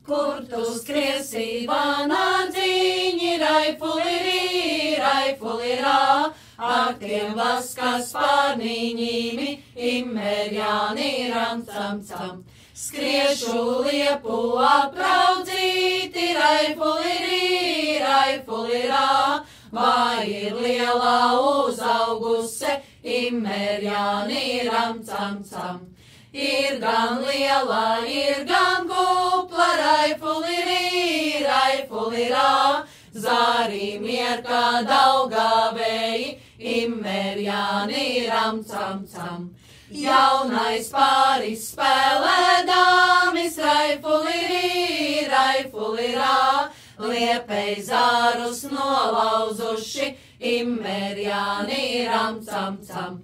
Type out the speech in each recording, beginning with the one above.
Kur tu skriesi, vanadzīņi, raifulirī, raifulirā, akiem vaskas pārnīņīmi, immerjāni, ramcamcam. Skriešu liepu apraudzīti, raifulirī, raifulirā, vai ir lielā uzauguse, immerjāni, ramcamcam. Ir gan liela, ir gan kupla, raifulirī, raifulirā, zārī mierka Daugavēji, immerjāni, ramcamcam. Jaunais pāris spēlē dāmis, raifulirī, raifulirā, liepei zārus nolauzuši, immerjāni, ramcamcam.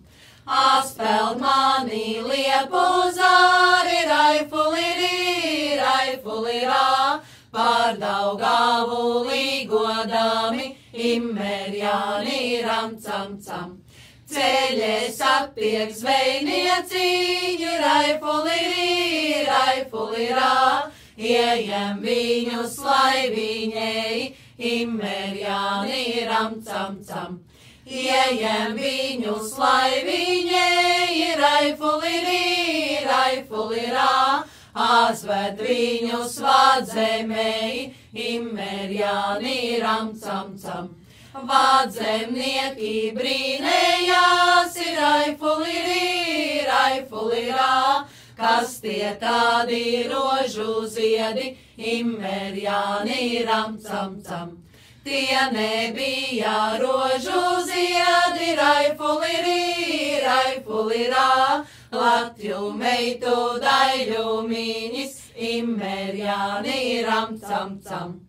Aspeld mani liepu zāri, raifulirī, raifulirā, par Daugavu līgodami, immerjāni, ramcamcam. Ceļēs attiek zvejnieciņi, raifulirī, raifulirā, iejem viņus laiviņēji, immerjāni, ramcamcam. Iejem viņus laiviņēji, raifulirī, raifulirā, aizved viņus vādzemēji, immerjāni, ramcamcam. Vādzemnieki brīnējās, raifulirī, raifulirā, kas tie tādi rožu ziedi, immerjāni, ramcamcam. Tie nebija rožu ziedi, raifulirī, raifulirā, Latju meitu daļumiņas, immerjāni, ramcamcam.